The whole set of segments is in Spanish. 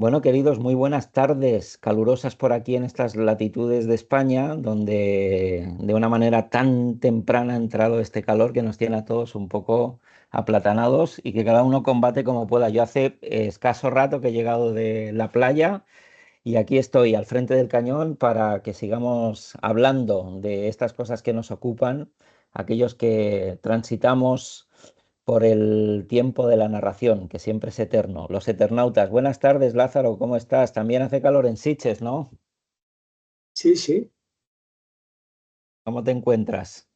Bueno, queridos, muy buenas tardes, calurosas por aquí en estas latitudes de España, donde de una manera tan temprana ha entrado este calor que nos tiene a todos un poco aplatanados y que cada uno combate como pueda. Yo hace escaso rato que he llegado de la playa y aquí estoy al frente del cañón para que sigamos hablando de estas cosas que nos ocupan, aquellos que transitamos por el tiempo de la narración, que siempre es eterno. Los eternautas. Buenas tardes, Lázaro, ¿cómo estás? También hace calor en Sitges, ¿no? Sí, sí, ¿Cómo te encuentras?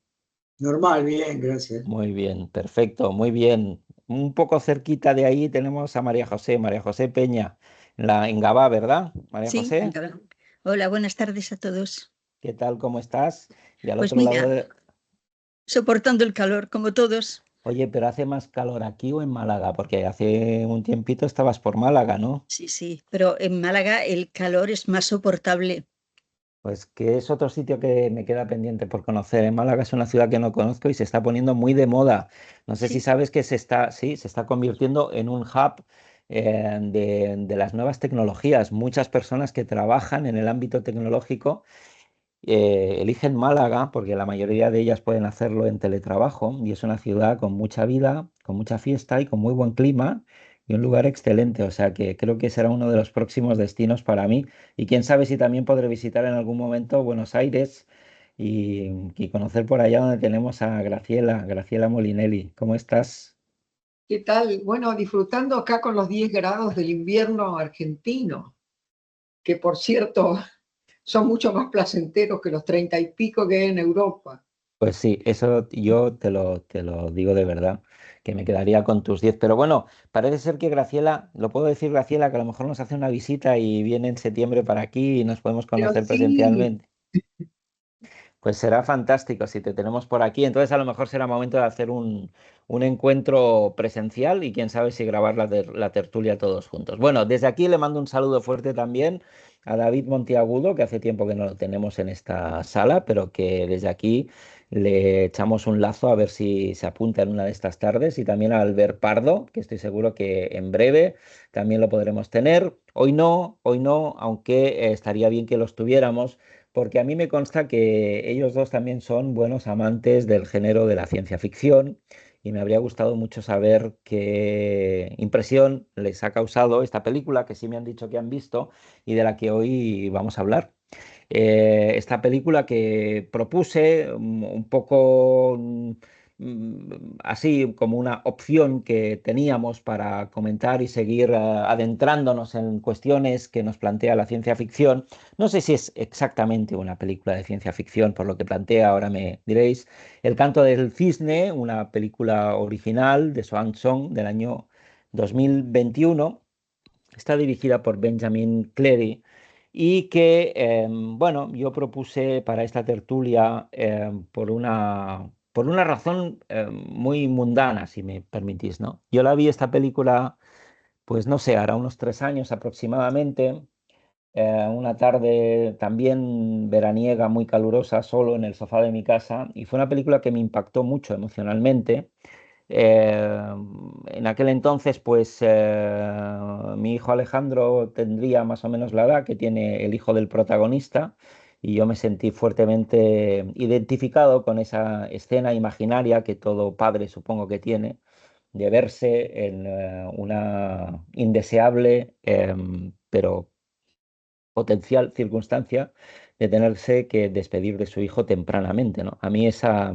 normal, bien, gracias. Muy bien, perfecto, muy bien. Un poco cerquita de ahí tenemos a María José Peña, en Gabá, ¿verdad? María Sí, José, hola, buenas tardes a todos. ¿qué tal? ¿Cómo estás? Y al Pues otro lado mira, de... soportando el calor, como todos. Oye, pero ¿hace más calor aquí o en Málaga? Porque hace un tiempito estabas por Málaga, ¿no? Sí, sí, pero en Málaga el calor es más soportable. Pues que es otro sitio que me queda pendiente por conocer. En Málaga es una ciudad que no conozco y se está poniendo muy de moda. No sé si Sí, sabes que sí, se está convirtiendo en un hub de las nuevas tecnologías. Muchas personas que trabajan en el ámbito tecnológico eligen Málaga porque la mayoría de ellas pueden hacerlo en teletrabajo y es una ciudad con mucha vida, con mucha fiesta y con muy buen clima y un lugar excelente. O sea que creo que será uno de los próximos destinos para mí y quién sabe si también podré visitar en algún momento Buenos Aires y conocer por allá donde tenemos a Graciela Molinelli. ¿Cómo estás? ¿Qué tal? Bueno, disfrutando acá con los 10 grados del invierno argentino, que por cierto son mucho más placenteros que los 30 y pico que hay en Europa. Pues sí, eso yo te lo digo de verdad, que me quedaría con tus 10. Pero bueno, parece ser que Graciela, lo puedo decir Graciela, que a lo mejor nos hace una visita y viene en septiembre para aquí y nos podemos Pero conocer sí, presencialmente. Pues será fantástico si te tenemos por aquí. Entonces a lo mejor será momento de hacer un encuentro presencial y quién sabe si grabar la tertulia todos juntos. Bueno, desde aquí le mando un saludo fuerte también a David Montiagudo, que hace tiempo que no lo tenemos en esta sala, pero que desde aquí le echamos un lazo a ver si se apunta en una de estas tardes. Y también a Albert Pardo, que estoy seguro que en breve también lo podremos tener. Hoy no, aunque estaría bien que los tuviéramos porque a mí me consta que ellos dos también son buenos amantes del género de la ciencia ficción y me habría gustado mucho saber qué impresión les ha causado esta película que sí me han dicho que han visto y de la que hoy vamos a hablar. Esta película que propuse un poco así como una opción que teníamos para comentar y seguir adentrándonos en cuestiones que nos plantea la ciencia ficción. No sé si es exactamente una película de ciencia ficción, por lo que plantea, ahora me diréis. El canto del cisne, una película original de Swan Song del año 2021. Está dirigida por Benjamin Cleary y que, bueno, yo propuse para esta tertulia por una razón muy mundana, si me permitís, ¿no? Yo la vi esta película, pues no sé, hará unos 3 años aproximadamente, una tarde también veraniega, muy calurosa, solo en el sofá de mi casa, y fue una película que me impactó mucho emocionalmente. Eh, en aquel entonces, pues mi hijo Alejandro tendría más o menos la edad que tiene el hijo del protagonista y yo me sentí fuertemente identificado con esa escena imaginaria que todo padre supongo que tiene de verse en una indeseable pero potencial circunstancia de tenerse que despedir de su hijo tempranamente, ¿no? A mí esa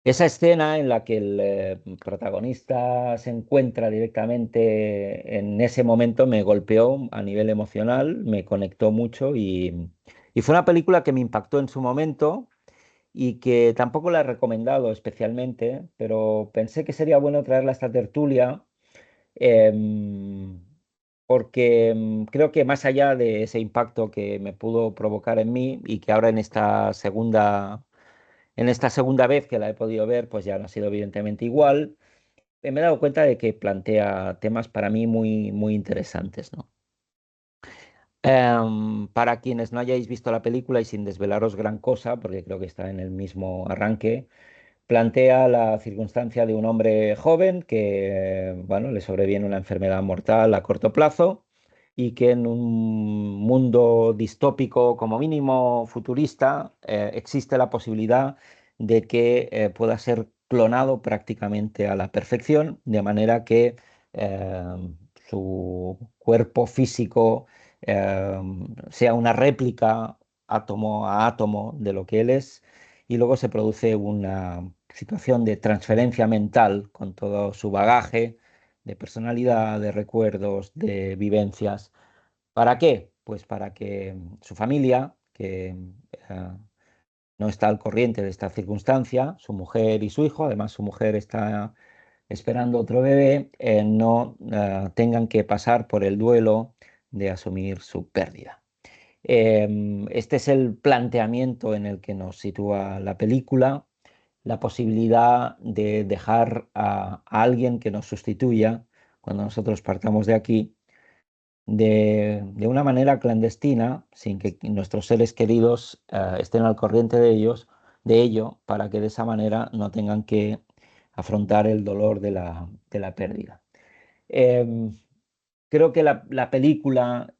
escena en la que el protagonista se encuentra directamente en ese momento me golpeó a nivel emocional, me conectó mucho y fue una película que me impactó en su momento y que tampoco la he recomendado especialmente, pero pensé que sería bueno traerla a esta tertulia porque creo que más allá de ese impacto que me pudo provocar en mí y que ahora en esta segunda vez que la he podido ver, pues ya no ha sido evidentemente igual. Me he dado cuenta de que plantea temas para mí muy, muy interesantes, ¿no? Para quienes no hayáis visto la película y sin desvelaros gran cosa, porque creo que está en el mismo arranque, plantea la circunstancia de un hombre joven que, bueno, le sobreviene una enfermedad mortal a corto plazo y que en un mundo distópico, como mínimo futurista, existe la posibilidad de que pueda ser clonado prácticamente a la perfección, de manera que eh, su cuerpo físico eh, sea una réplica átomo a átomo de lo que él es, y luego se produce una situación de transferencia mental con todo su bagaje de personalidad, de recuerdos, de vivencias. ¿Para qué? Pues para que su familia, que no está al corriente de esta circunstancia, su mujer y su hijo, además su mujer está esperando otro bebé, no tengan que pasar por el duelo de asumir su pérdida. Este es el planteamiento en el que nos sitúa la película, la posibilidad de dejar a alguien que nos sustituya cuando nosotros partamos de aquí, de una manera clandestina, sin que nuestros seres queridos estén al corriente de ello, para que de esa manera no tengan que afrontar el dolor de la pérdida. Em, Creo que la película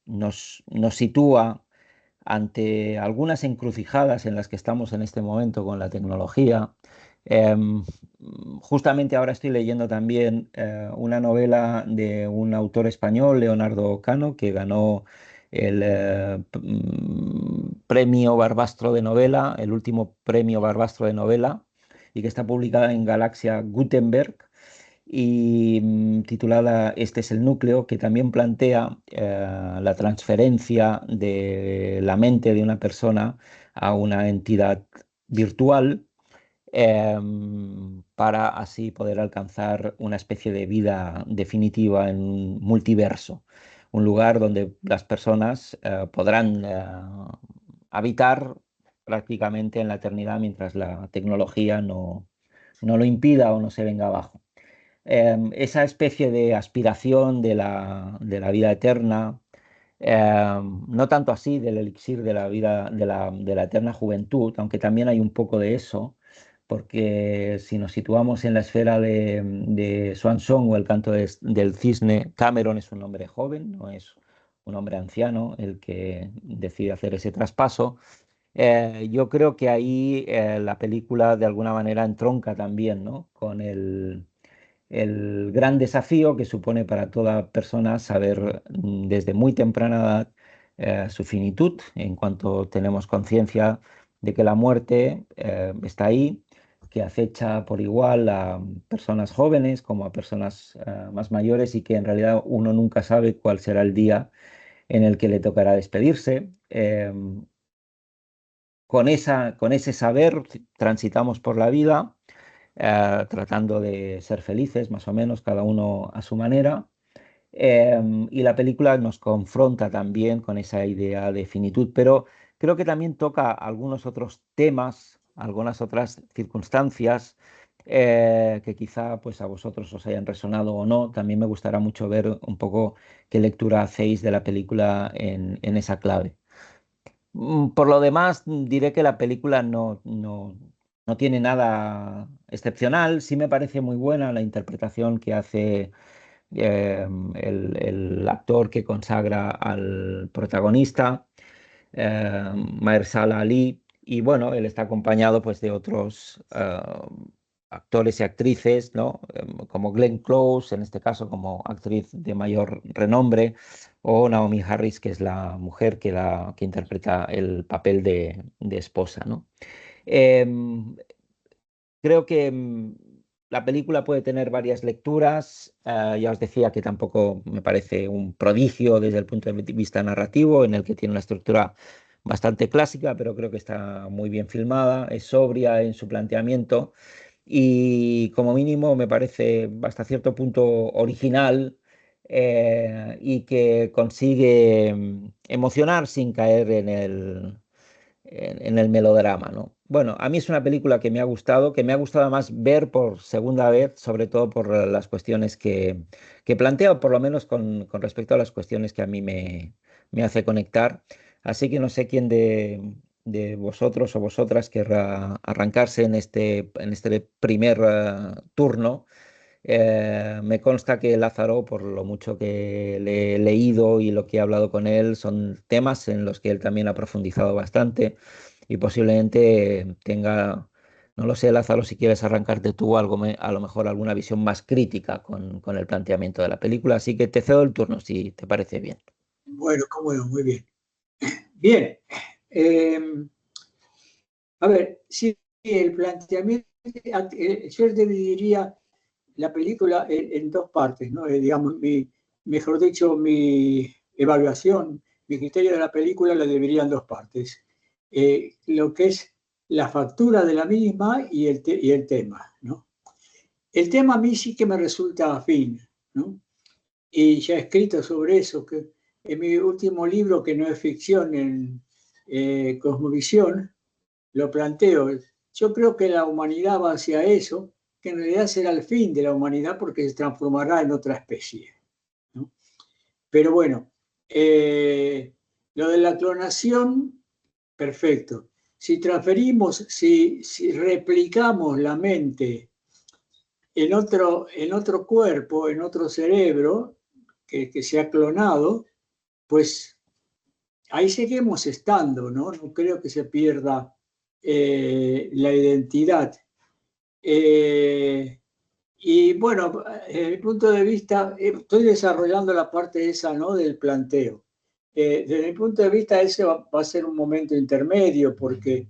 nos sitúa ante algunas encrucijadas en las que estamos en este momento con la tecnología. Em, Justamente ahora estoy leyendo también una novela de un autor español, Leonardo Cano, que ganó el premio Barbastro de novela, el último premio Barbastro de novela, y que está publicada en Galaxia Gutenberg y titulada Este es el núcleo, que también plantea la transferencia de la mente de una persona a una entidad virtual, para así poder alcanzar una especie de vida definitiva en un multiverso, un lugar donde las personas podrán habitar prácticamente en la eternidad mientras la tecnología no lo impida o no se venga abajo. Esa especie de aspiración de la vida eterna, no tanto así del elixir de la vida, de la eterna juventud, aunque también hay un poco de eso, porque si nos situamos en la esfera de Swan Song o el canto del cisne, Cameron es un hombre joven, no es un hombre anciano el que decide hacer ese traspaso. Yo creo que ahí la película de alguna manera entronca también, ¿no?, con el gran desafío que supone para toda persona saber desde muy temprana edad su finitud, en cuanto tenemos conciencia de que la muerte está ahí, que acecha por igual a personas jóvenes como a personas más mayores, y que en realidad uno nunca sabe cuál será el día en el que le tocará despedirse. Con ese saber transitamos por la vida, tratando de ser felices, más o menos, cada uno a su manera. Y la película nos confronta también con esa idea de finitud, pero creo que también toca algunos otros temas, algunas otras circunstancias que quizá pues a vosotros os hayan resonado o no. También me gustará mucho ver un poco qué lectura hacéis de la película en esa clave. Por lo demás, diré que la película no tiene nada excepcional. Sí me parece muy buena la interpretación que hace el actor que consagra al protagonista, Mahershala Ali, y bueno, él está acompañado pues de otros actores y actrices, ¿no? Como Glenn Close, en este caso como actriz de mayor renombre, o Naomi Harris, que es la mujer que interpreta el papel de esposa, ¿no? Em, Creo que la película puede tener varias lecturas. Ya os decía que tampoco me parece un prodigio desde el punto de vista narrativo, en el que tiene una estructura bastante clásica, pero creo que está muy bien filmada, es sobria en su planteamiento y como mínimo me parece hasta cierto punto original, y que consigue emocionar sin caer en el melodrama, ¿no? Bueno, a mí es una película que me ha gustado más ver por segunda vez, sobre todo por las cuestiones que plantea, o por lo menos con respecto a las cuestiones que a mí me hace conectar. Así que no sé quién de vosotros o vosotras querrá arrancarse en este primer turno. Me consta que Lázaro, por lo mucho que le he leído y lo que he hablado con él, son temas en los que él también ha profundizado bastante y posiblemente tenga, no lo sé, Lázaro, si quieres arrancarte tú algo, a lo mejor alguna visión más crítica con el planteamiento de la película. Así que te cedo el turno, si te parece bien. Bueno, cómo no, muy bien. Bien. eh, a ver, sí, el planteamiento, yo dividiría la película en dos partes, ¿no? Digamos, mejor dicho, mi evaluación, mi criterio de la película la dividiría en dos partes. Lo que es la factura de la misma y el tema, ¿no? El tema a mí sí que me resulta afín, ¿no? Y ya he escrito sobre eso, que en mi último libro, que no es ficción, en Cosmovisión, lo planteo. Yo creo que la humanidad va hacia eso, que en realidad será el fin de la humanidad porque se transformará en otra especie, ¿no? Pero bueno, lo de la clonación, perfecto. Si transferimos, si replicamos la mente en otro cuerpo, en otro cerebro que se ha clonado, pues ahí seguimos estando, ¿no? No creo que se pierda la identidad. Y bueno, desde mi punto de vista, estoy desarrollando la parte esa, ¿no? Del planteo. Desde mi punto de vista, ese va a ser un momento intermedio, porque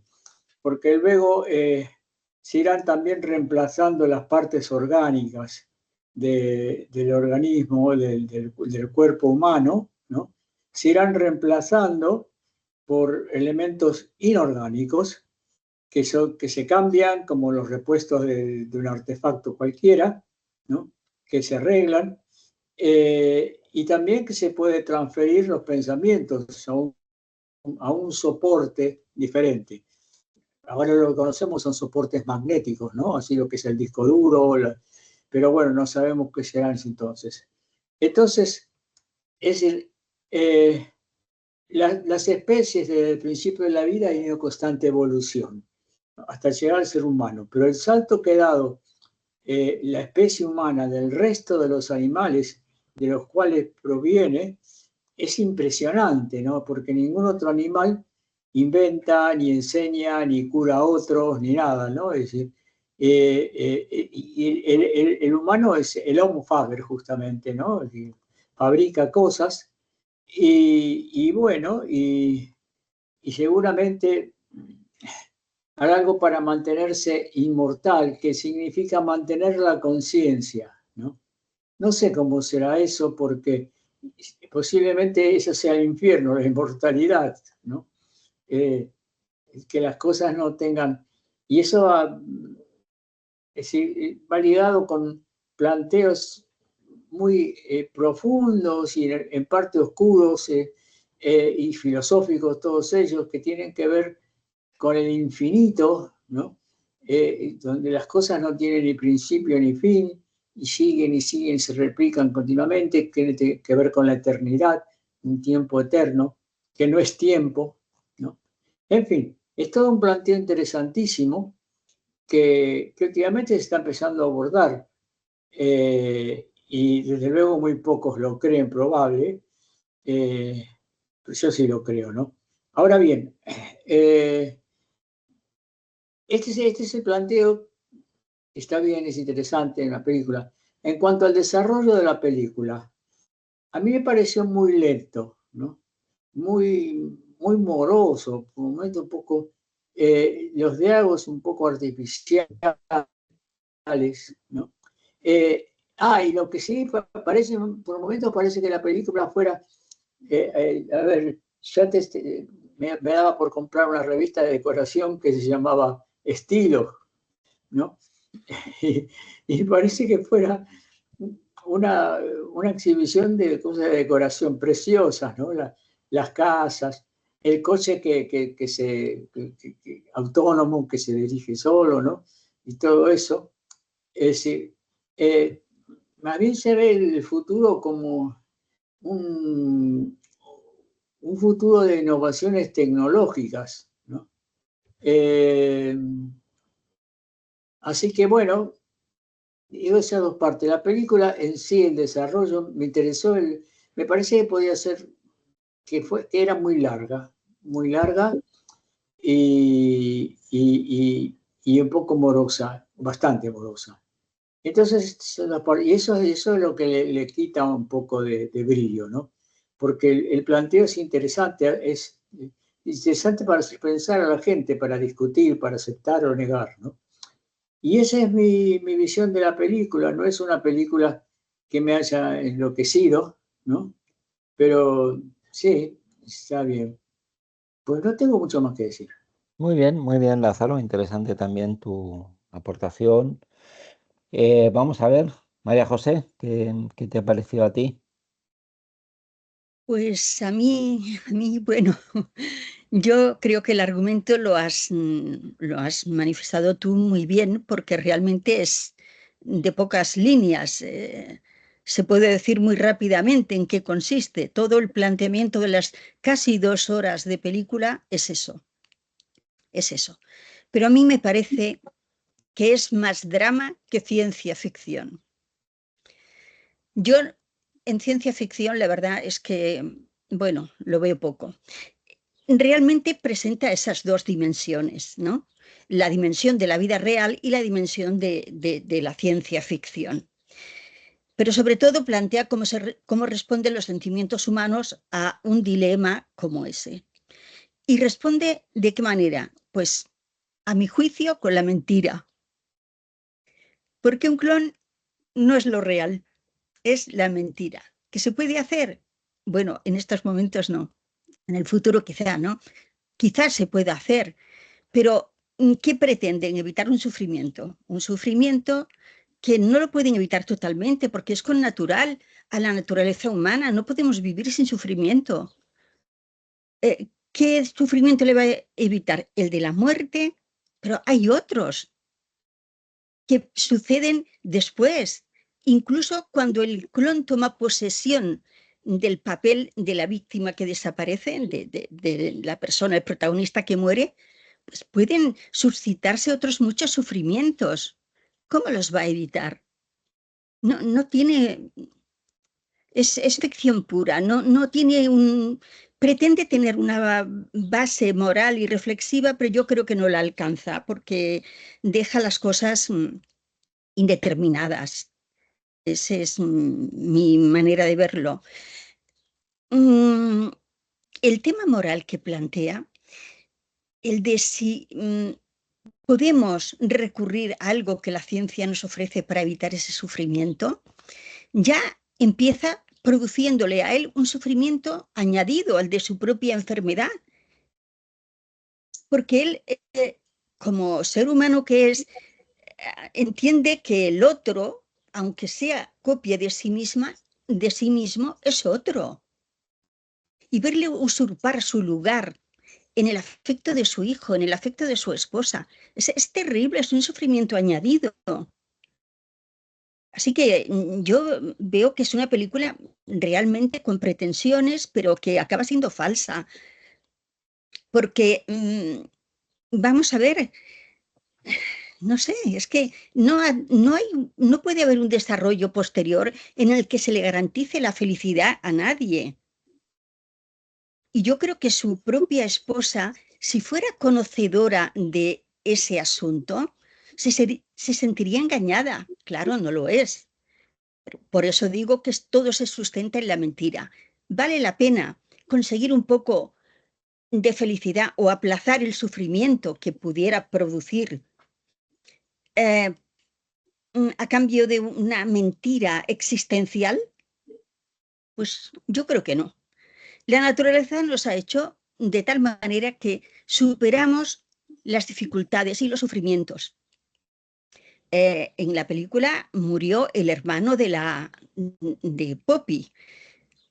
luego se irán también reemplazando las partes orgánicas del organismo, del cuerpo humano, ¿no? Se irán reemplazando por elementos inorgánicos que se cambian como los repuestos de un artefacto cualquiera, ¿no? Que se arreglan, y también que se puede transferir los pensamientos a un soporte diferente. Ahora lo que conocemos son soportes magnéticos, ¿no? Así lo que es el disco duro, pero bueno, no sabemos qué serán entonces. Entonces, es decir, las especies desde el principio de la vida han ido en constante evolución hasta llegar al ser humano, pero el salto que ha dado la especie humana del resto de los animales de los cuales proviene es impresionante, ¿no? Porque ningún otro animal inventa, ni enseña, ni cura a otros, ni nada, ¿no? Es decir, y el humano es el homo faber, justamente, ¿no? Es decir, fabrica cosas y bueno, y seguramente hará algo para mantenerse inmortal, que significa mantener la conciencia, ¿no? No sé cómo será eso, porque posiblemente eso sea el infierno, la inmortalidad, ¿no? Que las cosas no tengan... Y eso va, es decir, va ligado con planteos muy profundos y en parte oscuros y filosóficos, todos ellos, que tienen que ver con el infinito, ¿no? Donde las cosas no tienen ni principio ni fin, y siguen, se replican continuamente, que tiene que ver con la eternidad, un tiempo eterno, que no es tiempo, ¿no? En fin, es todo un planteo interesantísimo que últimamente se está empezando a abordar, y desde luego muy pocos lo creen probable, pero yo sí lo creo, ¿no? Ahora bien, este es el planteo, está bien, es interesante en la película. En cuanto al desarrollo de la película, a mí me pareció muy lento, ¿no? Muy moroso, por un momento un poco, los diálogos un poco artificiales, ¿no? Y lo que sí parece, por momentos parece que la película fuera, a ver, yo antes me daba por comprar una revista de decoración que se llamaba Estilo, ¿no? Y parece que fuera una, una exhibición de cosas de decoración preciosas, ¿no? Las casas, el coche autónomo que se dirige solo, ¿no? Y todo eso. Es decir, más bien se ve el futuro como un futuro de innovaciones tecnológicas, ¿no? Así que bueno, digo esas dos partes. La película en sí, el desarrollo, me interesó, me parecía que podía ser, que era muy larga y un poco morosa, bastante morosa. Entonces, y eso es lo que le quita un poco de brillo, ¿no? Porque el planteo es interesante para hacer pensar a la gente, para discutir, para aceptar o negar, ¿no? Y esa es mi visión de la película. No es una película que me haya enloquecido, ¿no? Pero sí, está bien. Pues no tengo mucho más que decir. Muy bien, Lázaro. Interesante también tu aportación. Vamos a ver, María José, ¿qué te ha parecido a ti? Pues a mí, bueno, yo creo que el argumento lo has manifestado tú muy bien porque realmente es de pocas líneas. Se puede decir muy rápidamente en qué consiste. Todo el planteamiento de las casi 2 horas de película es eso, es eso. Pero a mí me parece que es más drama que ciencia ficción. Yo en ciencia ficción la verdad es que, bueno, lo veo poco. Realmente presenta esas dos dimensiones, ¿no? La dimensión de la vida real y la dimensión de la ciencia ficción. Pero sobre todo plantea cómo responden los sentimientos humanos a un dilema como ese. ¿Y responde de qué manera? Pues, a mi juicio, con la mentira. Porque un clon no es lo real, es la mentira. ¿Qué se puede hacer? Bueno, en estos momentos no. En el futuro quizá, ¿no? Quizás se pueda hacer, pero ¿qué pretenden? Evitar un sufrimiento. Un sufrimiento que no lo pueden evitar totalmente porque es connatural a la naturaleza humana. No podemos vivir sin sufrimiento. ¿Qué sufrimiento le va a evitar? El de la muerte, pero hay otros que suceden después. Incluso cuando el clon toma posesión del papel de la víctima que desaparece, de la persona, el protagonista que muere, pues pueden suscitarse otros muchos sufrimientos. ¿Cómo los va a evitar? No tiene, es ficción pura, no tiene pretende tener una base moral y reflexiva, pero yo creo que no la alcanza porque deja las cosas indeterminadas. Esa es mi manera de verlo. El tema moral que plantea, el de si podemos recurrir a algo que la ciencia nos ofrece para evitar ese sufrimiento, ya empieza produciéndole a él un sufrimiento añadido al de su propia enfermedad, porque él, como ser humano que es, entiende que el otro, aunque sea copia de sí misma, de sí mismo, es otro. Y verle usurpar su lugar en el afecto de su hijo, en el afecto de su esposa, es terrible, es un sufrimiento añadido. Así que yo veo que es una película realmente con pretensiones, pero que acaba siendo falsa, porque vamos a ver, no sé, es que no puede haber un desarrollo posterior en el que se le garantice la felicidad a nadie. Y yo creo que su propia esposa, si fuera conocedora de ese asunto, se sentiría engañada. Claro, no lo es. Por eso digo que todo se sustenta en la mentira. Vale la pena conseguir un poco de felicidad o aplazar el sufrimiento que pudiera producir eh, a cambio de una mentira existencial. Pues yo creo que no. La naturaleza nos ha hecho de tal manera que superamos las dificultades y los sufrimientos. En la película murió el hermano de Poppy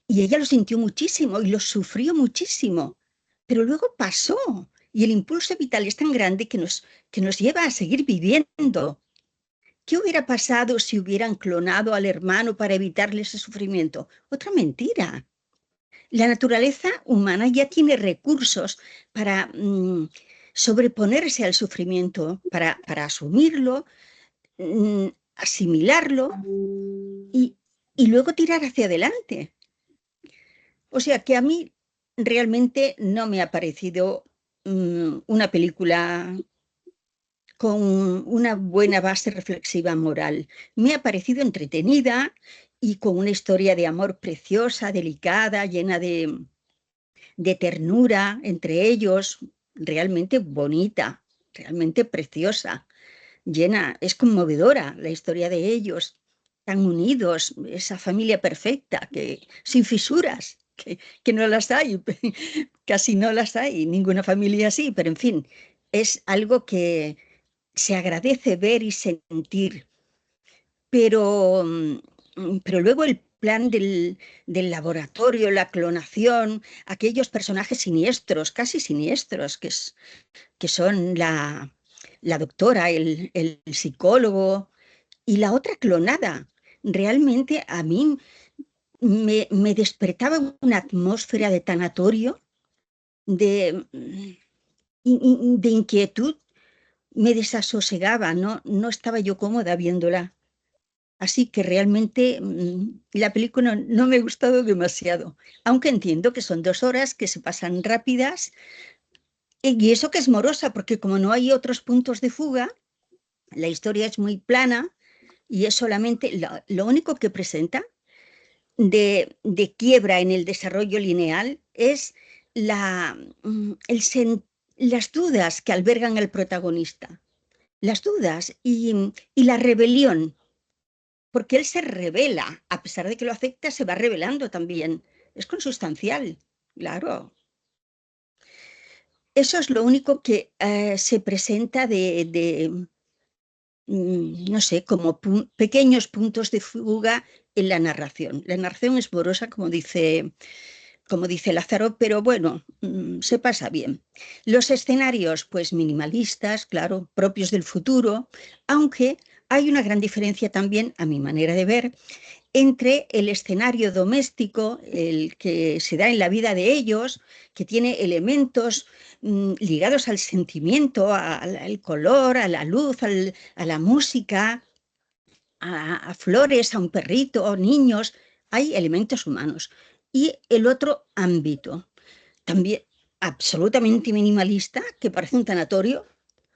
y ella lo sintió muchísimo y lo sufrió muchísimo, pero luego pasó y el impulso vital es tan grande que nos lleva a seguir viviendo. ¿Qué hubiera pasado si hubieran clonado al hermano para evitarle ese sufrimiento? Otra mentira. La naturaleza humana ya tiene recursos para sobreponerse al sufrimiento para asumirlo, asimilarlo y luego tirar hacia adelante. O sea que a mí realmente no me ha parecido una película con una buena base reflexiva moral. Me ha parecido entretenida y con una historia de amor preciosa, delicada, llena de ternura entre ellos, realmente bonita, realmente preciosa, llena, es conmovedora la historia de ellos, tan unidos, esa familia perfecta, sin fisuras, que no las hay, casi no las hay, ninguna familia así, pero en fin, es algo que se agradece ver y sentir, pero, pero luego el plan del laboratorio, la clonación, aquellos personajes siniestros, casi siniestros, que son la doctora, el psicólogo y la otra clonada, realmente a mí me despertaba una atmósfera de tanatorio, de, de inquietud, me desasosegaba, no estaba yo cómoda viéndola. Así que realmente la película no me ha gustado demasiado, aunque entiendo que son 2 horas que se pasan rápidas y eso que es morosa, porque como no hay otros puntos de fuga, la historia es muy plana y es solamente lo único que presenta de quiebra en el desarrollo lineal es las dudas que albergan el protagonista, las dudas y la rebelión, porque él se revela, a pesar de que lo acepta, se va revelando también. Es consustancial, claro. Eso es lo único que se presenta no sé, como pequeños puntos de fuga en la narración. La narración es morosa, como dice Lázaro, pero bueno, se pasa bien. Los escenarios, pues minimalistas, claro, propios del futuro, aunque hay una gran diferencia también, a mi manera de ver, entre el escenario doméstico, el que se da en la vida de ellos, que tiene elementos ligados al sentimiento, al color, a la luz, a la música, a flores, a un perrito, a niños, hay elementos humanos. Y el otro ámbito, también absolutamente minimalista, que parece un tanatorio,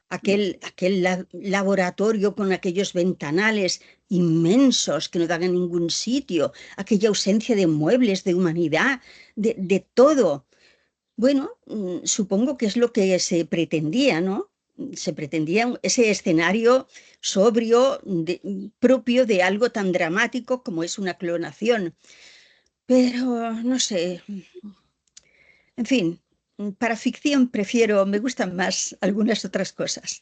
aquel laboratorio con aquellos ventanales inmensos que no dan en ningún sitio, aquella ausencia de muebles, de humanidad, de todo. Bueno, supongo que es lo que se pretendía, ¿no? Se pretendía ese escenario sobrio, propio de algo tan dramático como es una clonación. Pero, no sé, en fin, para ficción me gustan más algunas otras cosas.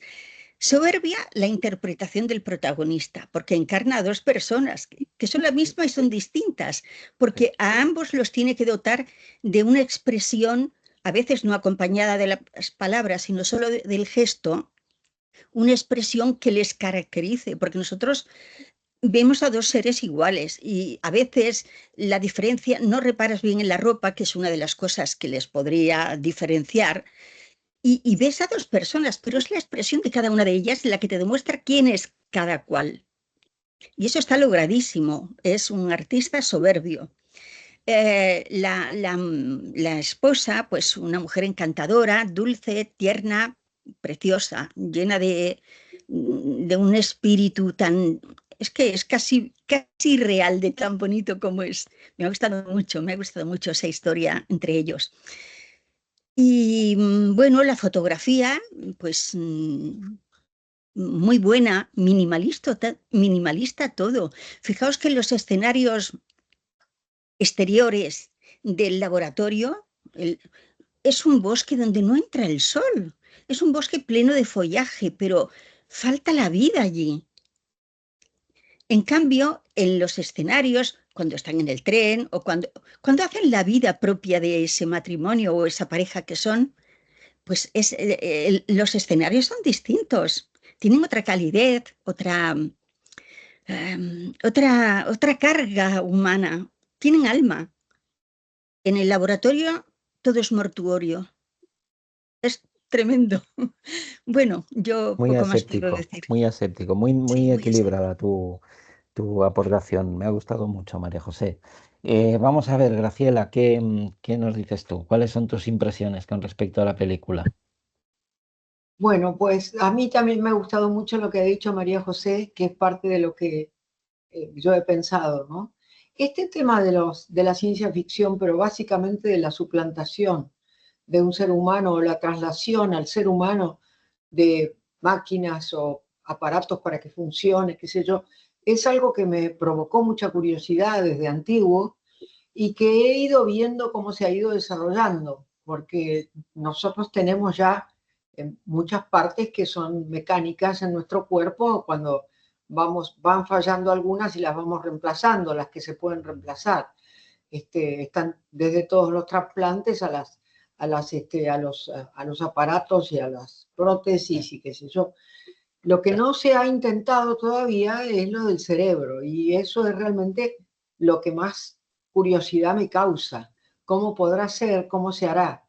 Soberbia la interpretación del protagonista, porque encarna a 2 personas que son la misma y son distintas, porque a ambos los tiene que dotar de una expresión, a veces no acompañada de las palabras, sino solo del gesto, una expresión que les caracterice, porque nosotros vemos a 2 seres iguales y a veces la diferencia, no reparas bien en la ropa, que es una de las cosas que les podría diferenciar, y ves a 2 personas, pero es la expresión de cada una de ellas la que te demuestra quién es cada cual. Y eso está logradísimo, es un artista soberbio. La esposa, pues una mujer encantadora, dulce, tierna, preciosa, llena de un espíritu tan... Es que es casi real de tan bonito como es. Me ha gustado mucho esa historia entre ellos. Y bueno, la fotografía, pues muy buena, minimalista todo. Fijaos que en los escenarios exteriores del laboratorio es un bosque donde no entra el sol. Es un bosque pleno de follaje, pero falta la vida allí. En cambio, en los escenarios, cuando están en el tren o cuando hacen la vida propia de ese matrimonio o esa pareja que son, pues los escenarios son distintos, tienen otra calidez, otra carga humana, tienen alma. En el laboratorio todo es mortuorio, es tremendo. Bueno, yo Muy poco más puedo aséptico, decir. muy aséptico, muy, Sí, muy muy así. equilibrada tu aportación. Me ha gustado mucho, María José. Vamos a ver, Graciela, ¿qué nos dices tú? ¿Cuáles son tus impresiones con respecto a la película? Bueno, pues a mí también me ha gustado mucho lo que ha dicho María José, que es parte de lo que yo he pensado, ¿no? Este tema de la ciencia ficción, pero básicamente de la suplantación de un ser humano o la traslación al ser humano de máquinas o aparatos para que funcione, qué sé yo, es algo que me provocó mucha curiosidad desde antiguo y que he ido viendo cómo se ha ido desarrollando, porque nosotros tenemos ya muchas partes que son mecánicas en nuestro cuerpo cuando van fallando algunas y las vamos reemplazando, las que se pueden reemplazar. Están desde todos los trasplantes a los aparatos y a las prótesis y qué sé yo. Lo que no se ha intentado todavía es lo del cerebro y eso es realmente lo que más curiosidad me causa. ¿Cómo podrá ser? ¿Cómo se hará?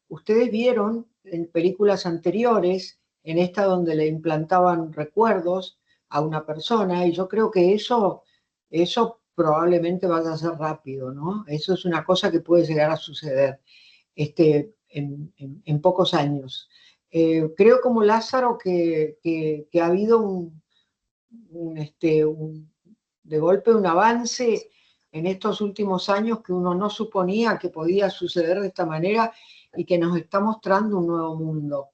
Ustedes vieron en películas anteriores, en esta donde le implantaban recuerdos a una persona y yo creo que eso probablemente vaya a ser rápido, ¿no? Eso es una cosa que puede llegar a suceder en pocos años. Creo como Lázaro que ha habido de golpe un avance en estos últimos años que uno no suponía que podía suceder de esta manera y que nos está mostrando un nuevo mundo,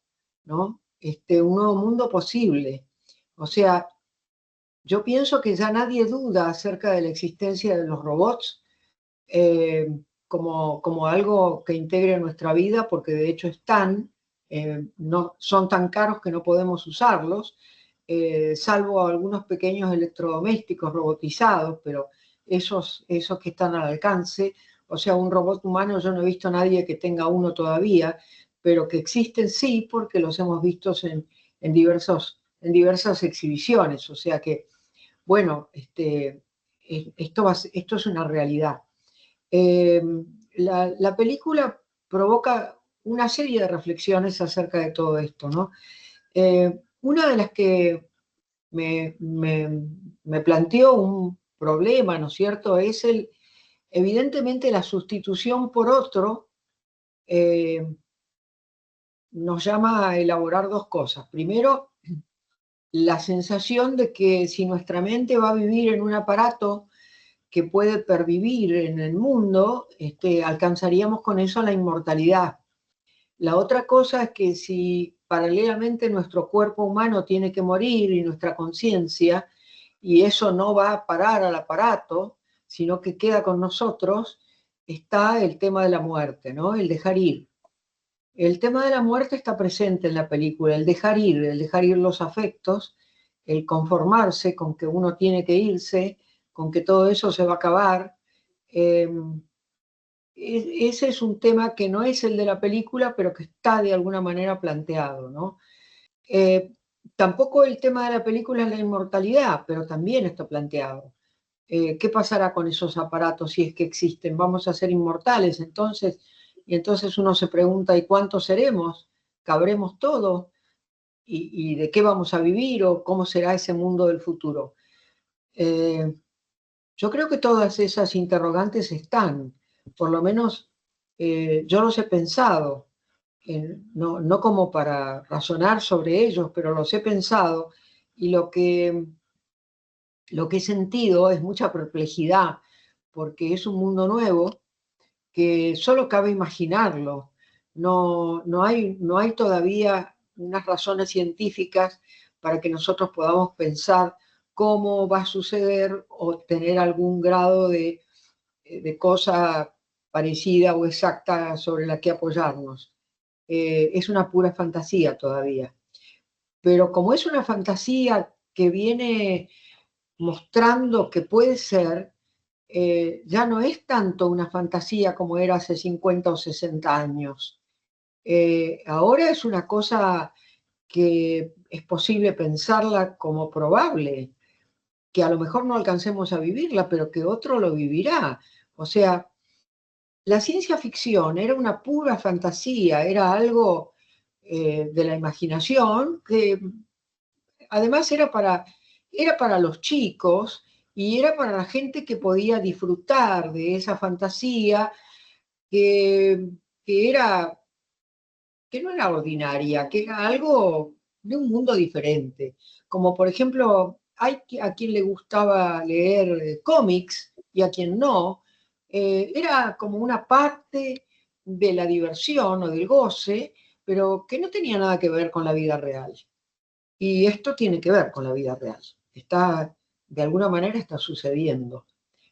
¿no? Un nuevo mundo posible. O sea, yo pienso que ya nadie duda acerca de la existencia de los robots, eh, como algo que integre nuestra vida, porque de hecho están, no, son tan caros que no podemos usarlos, salvo algunos pequeños electrodomésticos robotizados, pero esos que están al alcance, o sea, un robot humano, yo no he visto a nadie que tenga uno todavía, pero que existen sí, porque los hemos visto en diversas exhibiciones, o sea que, bueno, esto es una realidad. Eh, la película provoca una serie de reflexiones acerca de todo esto, ¿no? Una de las que me planteó un problema, ¿no es cierto? Es evidentemente la sustitución por otro eh, nos llama a elaborar dos cosas. Primero, la sensación de que si nuestra mente va a vivir en un aparato que puede pervivir en el mundo, alcanzaríamos con eso la inmortalidad. La otra cosa es que si paralelamente nuestro cuerpo humano tiene que morir y nuestra conciencia, y eso no va a parar al aparato, sino que queda con nosotros, está el tema de la muerte, ¿no? El dejar ir. El tema de la muerte está presente en la película, el dejar ir los afectos, el conformarse con que uno tiene que irse, con que todo eso se va a acabar. Eh, Ese es un tema que no es el de la película, pero que está de alguna manera planteado, ¿no? Eh, Tampoco el tema de la película es la inmortalidad, pero también está planteado. ¿Qué pasará con esos aparatos si es que existen? ¿Vamos a ser inmortales entonces? Y entonces uno se pregunta, ¿y cuántos seremos? ¿Cabremos todo? ¿Y de qué vamos a vivir o cómo será ese mundo del futuro? Eh, yo creo que todas esas interrogantes están, por lo menos yo los he pensado, no como para razonar sobre ellos, pero los he pensado y lo que he sentido es mucha perplejidad, porque es un mundo nuevo que solo cabe imaginarlo. No hay todavía unas razones científicas para que nosotros podamos pensar cómo va a suceder o tener algún grado de cosa parecida o exacta sobre la que apoyarnos. Es una pura fantasía todavía. Pero como es una fantasía que viene mostrando que puede ser, ya no es tanto una fantasía como era hace 50 o 60 años. Ahora es una cosa que es posible pensarla como probable, que a lo mejor no alcancemos a vivirla, pero que otro lo vivirá. O sea, la ciencia ficción era una pura fantasía, era algo de la imaginación, que además era para los chicos y era para la gente que podía disfrutar de esa fantasía que, que era, que no era ordinaria, que era algo de un mundo diferente. Como por ejemplo, hay a quien le gustaba leer cómics y a quien no. Era como una parte de la diversión o del goce, pero que no tenía nada que ver con la vida real. Y esto tiene que ver con la vida real. De alguna manera está sucediendo.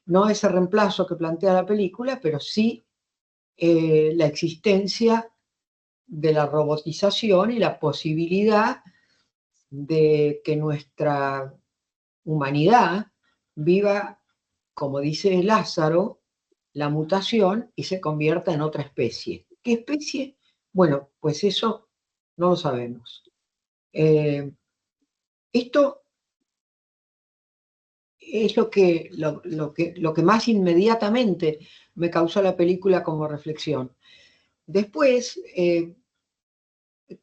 No ese reemplazo que plantea la película, pero sí la existencia de la robotización y la posibilidad de que nuestra humanidad viva, como dice Lázaro, la mutación y se convierta en otra especie. ¿Qué especie? Bueno, pues eso no lo sabemos. Esto es lo que más inmediatamente me causó la película como reflexión. Después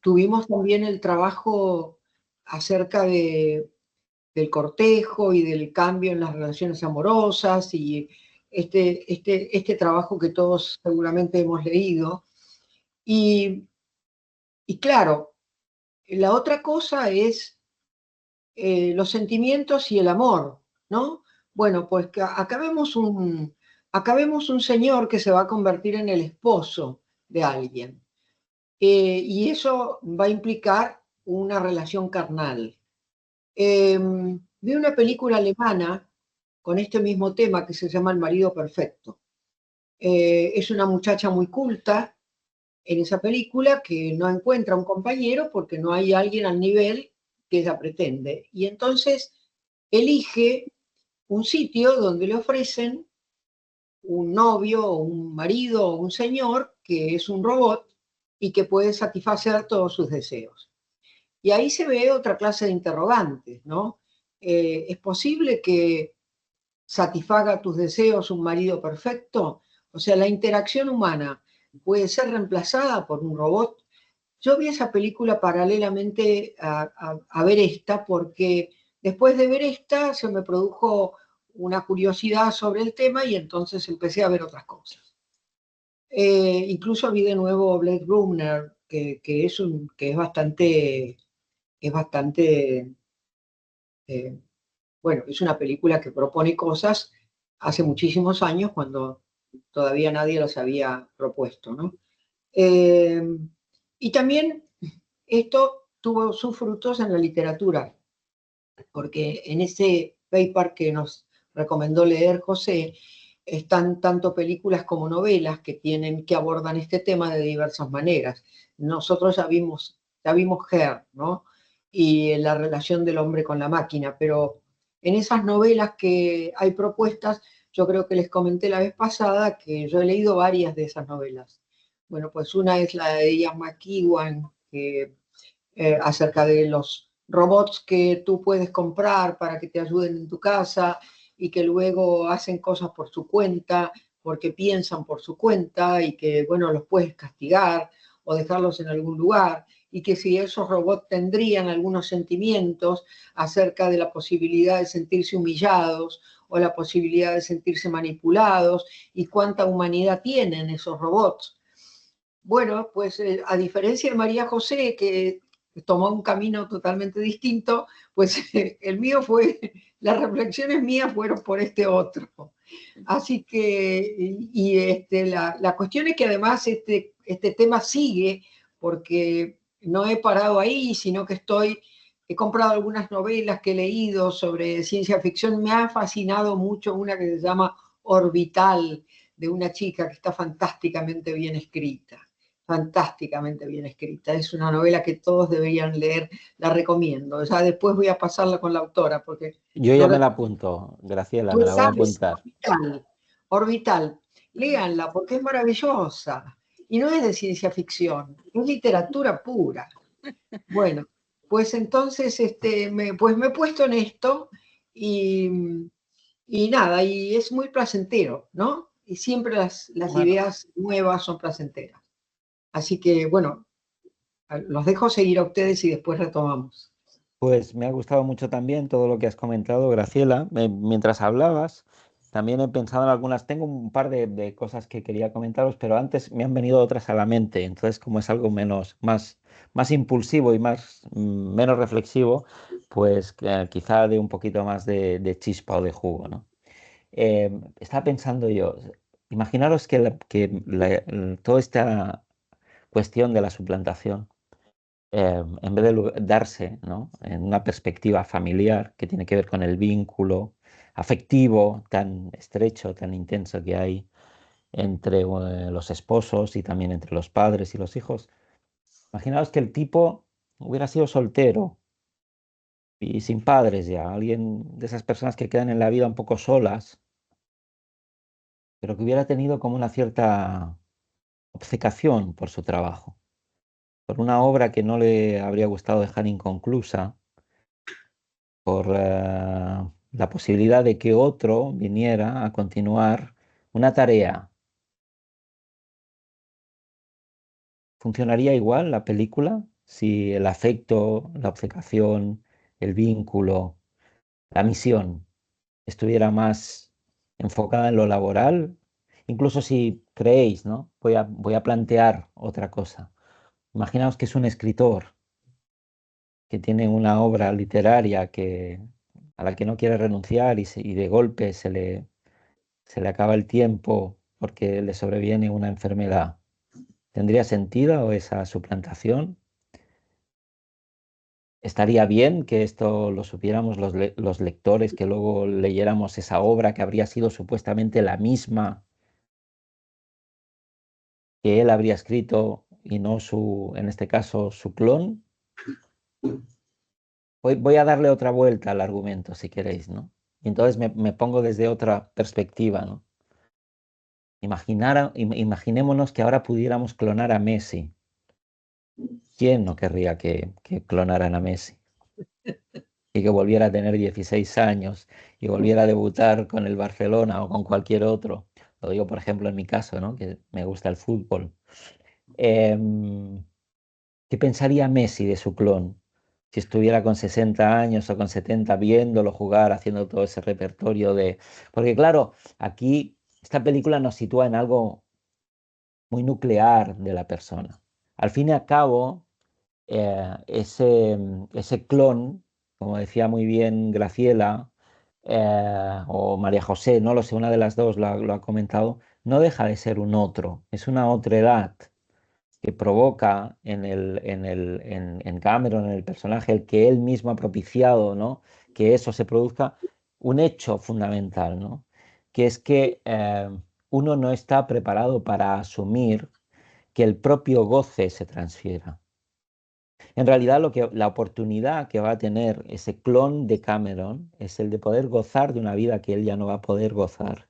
tuvimos también el trabajo acerca del cortejo y del cambio en las relaciones amorosas y este trabajo que todos seguramente hemos leído. Y claro, la otra cosa es los sentimientos y el amor, ¿no? Bueno, pues acá vemos un señor que se va a convertir en el esposo de alguien. Y eso va a implicar una relación carnal. Vi una película alemana con este mismo tema que se llama El marido perfecto. Es una muchacha muy culta en esa película que no encuentra un compañero porque no hay alguien al nivel que ella pretende. Y entonces elige un sitio donde le ofrecen un novio o un marido o un señor que es un robot y que puede satisfacer todos sus deseos. Y ahí se ve otra clase de interrogantes, ¿no? ¿Es posible que satisfaga tus deseos un marido perfecto? O sea, la interacción humana puede ser reemplazada por un robot. Yo vi esa película paralelamente a ver esta, porque después de ver esta se me produjo una curiosidad sobre el tema y entonces empecé a ver otras cosas. Incluso vi de nuevo Blade Runner, que es bastante bueno, es una película que propone cosas hace muchísimos años cuando todavía nadie las había propuesto, ¿no? Y también esto tuvo sus frutos en la literatura, porque en ese paper que nos recomendó leer José, están tanto películas como novelas que abordan este tema de diversas maneras. Nosotros ya vimos Her, ¿no? Y la relación del hombre con la máquina, pero en esas novelas que hay propuestas, yo creo que les comenté la vez pasada que yo he leído varias de esas novelas. Bueno, pues una es la de Ian McEwan, acerca de los robots que tú puedes comprar para que te ayuden en tu casa y que luego hacen cosas por su cuenta, porque piensan por su cuenta y que, bueno, los puedes castigar o dejarlos en algún lugar y que si esos robots tendrían algunos sentimientos acerca de la posibilidad de sentirse humillados o la posibilidad de sentirse manipulados y cuánta humanidad tienen esos robots. Bueno, pues a diferencia de María José, que tomó un camino totalmente distinto, pues el mío las reflexiones mías fueron por este otro. Así que, la cuestión es que además este tema sigue, porque no he parado ahí, sino que he comprado algunas novelas que he leído sobre ciencia ficción. Me ha fascinado mucho una que se llama Orbital, de una chica que está fantásticamente bien escrita. Fantásticamente bien escrita. Es una novela que todos deberían leer, la recomiendo. Ya después voy a pasarla con la autora, porque Yo no ya la... me la apunto, Graciela, me Pues la voy a sabes, apuntar. Orbital, léanla porque es maravillosa y no es de ciencia ficción, es literatura pura. Bueno, pues entonces pues me he puesto en esto y, y nada, y es muy placentero, ¿no? Y siempre las Bueno, ideas nuevas son placenteras. Así que, bueno, Los dejo seguir a ustedes y después retomamos. Pues me ha gustado mucho también todo lo que has comentado, Graciela. Mientras hablabas, también he pensado en algunas. Tengo un par de cosas que quería comentaros, pero antes me han venido otras a la mente. Entonces, como es algo más impulsivo y menos reflexivo, pues quizá de un poquito más de chispa o de jugo, ¿no? Estaba pensando yo, imaginaros toda esta cuestión de la suplantación en vez de darse, ¿no?, en una perspectiva familiar que tiene que ver con el vínculo afectivo tan estrecho, tan intenso que hay entre los esposos y también entre los padres y los hijos. Imaginaos que el tipo hubiera sido soltero y sin padres ya, alguien de esas personas que quedan en la vida un poco solas, pero que hubiera tenido como una cierta obcecación por su trabajo, por una obra que no le habría gustado dejar inconclusa, por la posibilidad de que otro viniera a continuar una tarea. ¿Funcionaría igual la película si el afecto, la obcecación, el vínculo, la misión estuviera más enfocada en lo laboral? Incluso si creéis, ¿no? Voy a plantear otra cosa. Imaginaos que es un escritor que tiene una obra literaria a la que no quiere renunciar y de golpe se le acaba el tiempo porque le sobreviene una enfermedad. ¿Tendría sentido esa suplantación? ¿Estaría bien que esto lo supiéramos los lectores, que luego leyéramos esa obra que habría sido supuestamente la misma que él habría escrito y no en este caso, su clon? Voy a darle otra vuelta al argumento, si queréis, ¿no? Y entonces me pongo desde otra perspectiva, ¿no? Imaginémonos que ahora pudiéramos clonar a Messi. ¿Quién no querría que clonaran a Messi y que volviera a tener 16 años y volviera a debutar con el Barcelona o con cualquier otro? Lo digo, por ejemplo, en mi caso, ¿no?, que me gusta el fútbol. Em, ¿Qué pensaría Messi de su clon si estuviera con 60 años o con 70 viéndolo jugar, haciendo todo ese repertorio de... Porque claro, aquí esta película nos sitúa en algo muy nuclear de la persona. Al fin y al cabo, ese clon, como decía muy bien Graciela, o María José, no lo sé, una de las dos lo ha comentado, no deja de ser un otro, es una otredad que provoca en Cameron, en el personaje, el que él mismo ha propiciado, ¿no?, que eso se produzca, un hecho fundamental, ¿no?, que es que uno no está preparado para asumir que el propio goce se transfiera. En realidad, la oportunidad que va a tener ese clon de Cameron es el de poder gozar de una vida que él ya no va a poder gozar.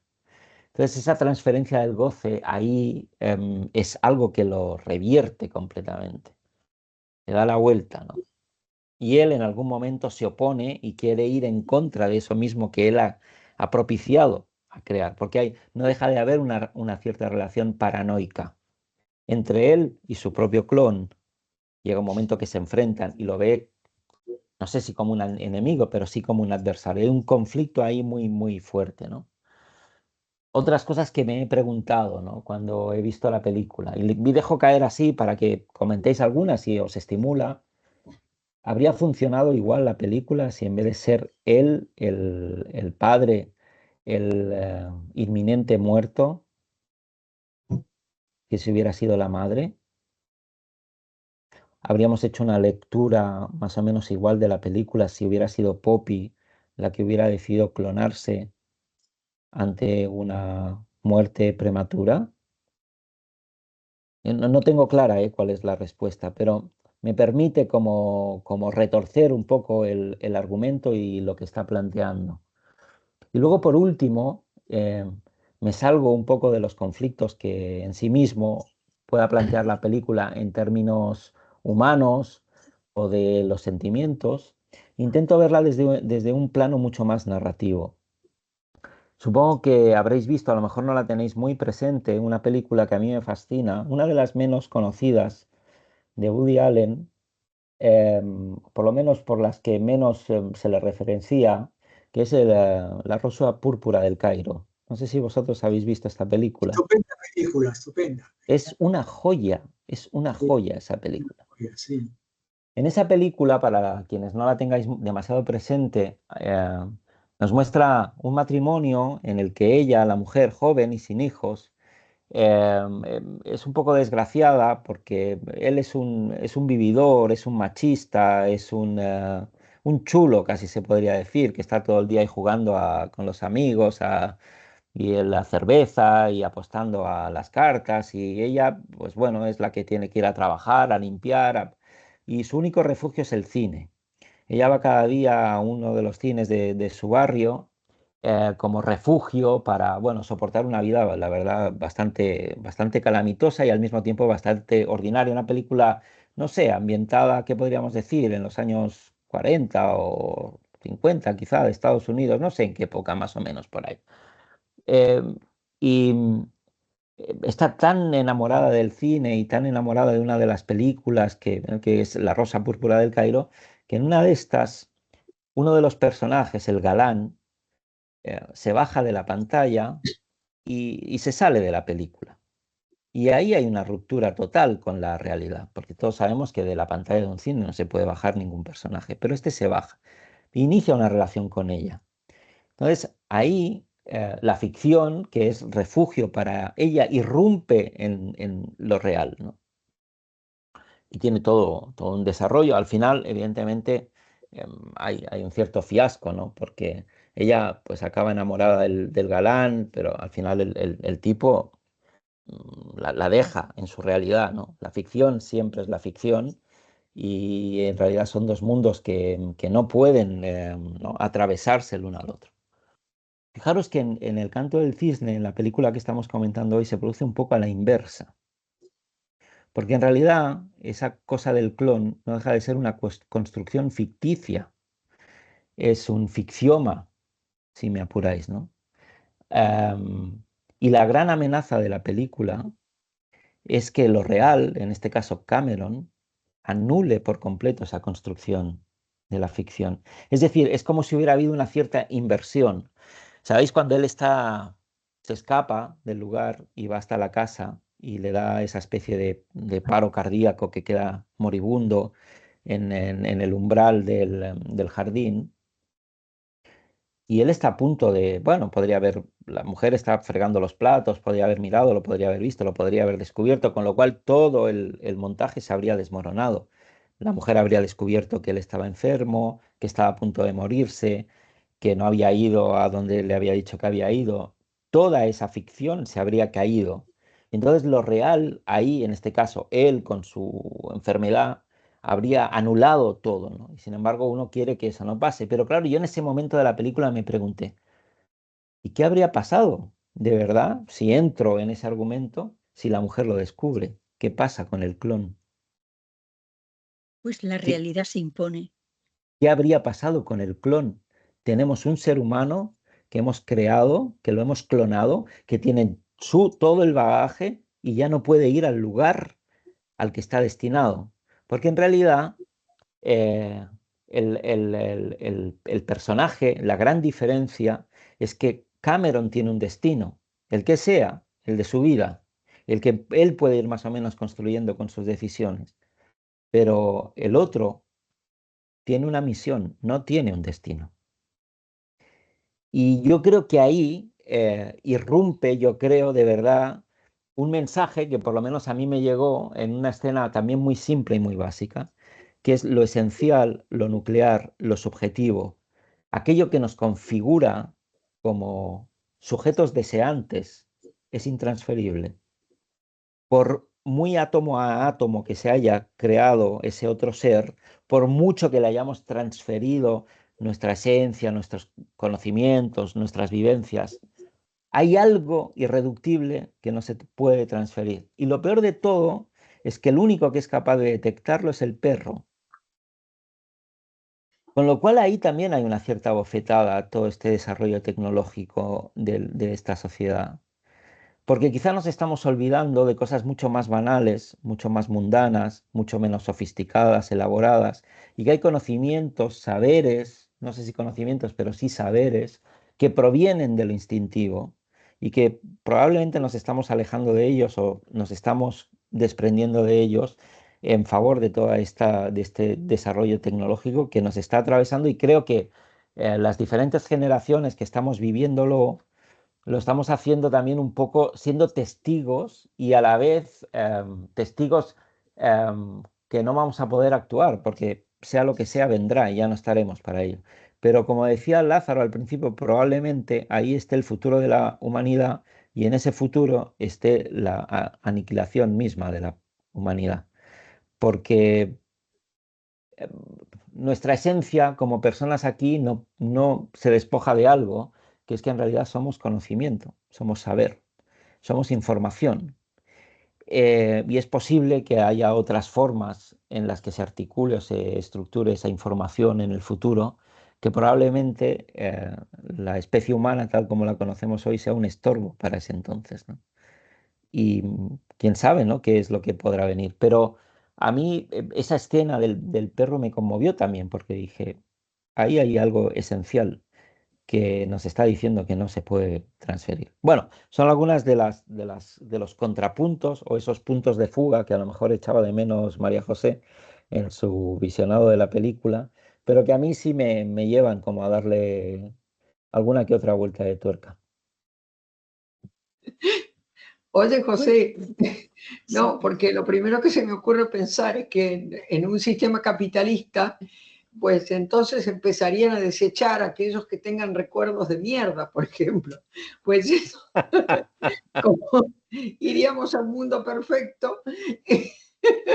Entonces, esa transferencia del goce ahí es algo que lo revierte completamente, le da la vuelta, ¿no? Y él en algún momento se opone y quiere ir en contra de eso mismo que él ha propiciado a crear, porque no deja de haber una cierta relación paranoica entre él y su propio clon. Llega un momento que se enfrentan y lo ve, no sé si como un enemigo, pero sí como un adversario. Hay un conflicto ahí muy, muy fuerte, ¿no? Otras cosas que me he preguntado, ¿no?, cuando he visto la película, y dejo caer así para que comentéis algunas si os estimula. ¿Habría funcionado igual la película si en vez de ser él, el padre, el inminente muerto, que si hubiera sido la madre? ¿Habríamos hecho una lectura más o menos igual de la película si hubiera sido Poppy la que hubiera decidido clonarse ante una muerte prematura? No tengo clara cuál es la respuesta, pero me permite como retorcer un poco el argumento y lo que está planteando. Y luego, por último, me salgo un poco de los conflictos que en sí mismo pueda plantear la película en términos humanos o de los sentimientos. Intento verla desde un plano mucho más narrativo. Supongo que habréis visto, a lo mejor no la tenéis muy presente, una película que a mí me fascina, una de las menos conocidas, de Woody Allen, por lo menos por las que menos se le referencia, que es La Rosa Púrpura del Cairo. No sé si vosotros habéis visto esta película. Estupenda película, estupenda. Es una Sí, joya esa película. sí. En esa película, para quienes no la tengáis demasiado presente, nos muestra un matrimonio en el que ella, la mujer joven y sin hijos, es un poco desgraciada porque él es un vividor, es un machista, un chulo, casi se podría decir, que está todo el día ahí jugando con los amigos y en la cerveza y apostando a las cartas y ella, pues bueno, es la que tiene que ir a trabajar, a limpiar y su único refugio es el cine. Ella va cada día a uno de los cines de su barrio como refugio para, bueno, soportar una vida, la verdad, bastante calamitosa y al mismo tiempo bastante ordinaria. Una película, no sé, ambientada, ¿qué podríamos decir? En los años 40 o 50 quizá, de Estados Unidos, no sé en qué época más o menos por ahí. Eh, y está tan enamorada del cine y tan enamorada de una de las películas que es La Rosa Púrpura del Cairo, que en una de estas, uno de los personajes, el galán, se baja de la pantalla y se sale de la película. Y ahí hay una ruptura total con la realidad, porque todos sabemos que de la pantalla de un cine no se puede bajar ningún personaje, pero este se baja, inicia una relación con ella. Entonces, ahí la ficción, que es refugio para ella, irrumpe en lo real, ¿no? Y tiene todo un desarrollo. Al final, evidentemente, hay un cierto fiasco, ¿no? Porque ella pues acaba enamorada del galán, pero al final el tipo la deja en su realidad, ¿no? La ficción siempre es la ficción y en realidad son dos mundos que no pueden ¿no? atravesarse el uno al otro. Fijaros que en El canto del cisne, en la película que estamos comentando hoy, se produce un poco a la inversa. Porque en realidad esa cosa del clon no deja de ser una construcción ficticia. Es un ficcioma, si me apuráis, ¿no? Y la gran amenaza de la película es que lo real, en este caso Cameron, anule por completo esa construcción de la ficción. Es decir, es como si hubiera habido una cierta inversión. ¿Sabéis cuando se escapa del lugar y va hasta la casa y le da esa especie de paro cardíaco que queda moribundo en el umbral del jardín? Y él está a punto de, bueno, la mujer está fregando los platos, podría haber mirado, lo podría haber visto, lo podría haber descubierto, con lo cual todo el montaje se habría desmoronado. La mujer habría descubierto que él estaba enfermo, que estaba a punto de morirse, que no había ido a donde le había dicho que había ido. Toda esa ficción se habría caído. Entonces lo real ahí, en este caso, él con su enfermedad, habría anulado todo, ¿no? Y sin embargo, uno quiere que eso no pase. Pero claro, yo en ese momento de la película me pregunté, ¿y qué habría pasado de verdad si entro en ese argumento, si la mujer lo descubre? ¿Qué pasa con el clon? Pues la ¿Qué, realidad se impone. qué habría pasado con el clon? Tenemos un ser humano que hemos creado, que lo hemos clonado, que tiene todo el bagaje y ya no puede ir al lugar al que está destinado. Porque en realidad eh, el personaje, la gran diferencia es que Cameron tiene un destino, el que sea, el de su vida, el que él puede ir más o menos construyendo con sus decisiones, pero el otro tiene una misión, no tiene un destino. Y yo creo que ahí irrumpe, yo creo de verdad, un mensaje que por lo menos a mí me llegó en una escena también muy simple y muy básica, que es lo esencial, lo nuclear, lo subjetivo, aquello que nos configura como sujetos deseantes, es intransferible. Por muy átomo a átomo que se haya creado ese otro ser, por mucho que le hayamos transferido nuestra esencia, nuestros conocimientos, nuestras vivencias, hay algo irreductible que no se puede transferir. Y lo peor de todo es que el único que es capaz de detectarlo es el perro. Con lo cual ahí también hay una cierta bofetada a todo este desarrollo tecnológico de esta sociedad. Porque quizá nos estamos olvidando de cosas mucho más banales, mucho más mundanas, mucho menos sofisticadas, elaboradas, y que hay conocimientos, saberes, no sé si conocimientos, pero sí saberes, que provienen de lo instintivo y que probablemente nos estamos alejando de ellos o nos estamos desprendiendo de ellos en favor de de este desarrollo tecnológico que nos está atravesando, y creo que las diferentes generaciones que estamos viviéndolo lo estamos haciendo también un poco siendo testigos, y a la vez testigos que no vamos a poder actuar porque sea lo que sea vendrá y ya no estaremos para ello. Pero como decía Lázaro al principio, probablemente ahí esté el futuro de la humanidad, y en ese futuro esté la aniquilación misma de la humanidad. Porque eh, nuestra esencia como personas aquí no se despoja de algo, que es que en realidad somos conocimiento, somos saber, somos información. Y es posible que haya otras formas en las que se articule o se estructure esa información en el futuro, que probablemente la especie humana, tal como la conocemos hoy, sea un estorbo para ese entonces, ¿no? Y quién sabe, ¿no?, qué es lo que podrá venir. Pero a mí esa escena del perro me conmovió también, porque dije, ahí hay algo esencial que nos está diciendo que no se puede transferir. Bueno, son algunas de los contrapuntos o esos puntos de fuga que a lo mejor echaba de menos María José en su visionado de la película, pero que a mí sí me llevan como a darle alguna que otra vuelta de tuerca. Oye, Bueno, José, sí. no, porque lo primero que se me ocurre pensar es que en un sistema capitalista, pues entonces empezarían a desechar a aquellos que tengan recuerdos de mierda, por ejemplo. Pues eso, como iríamos al mundo perfecto.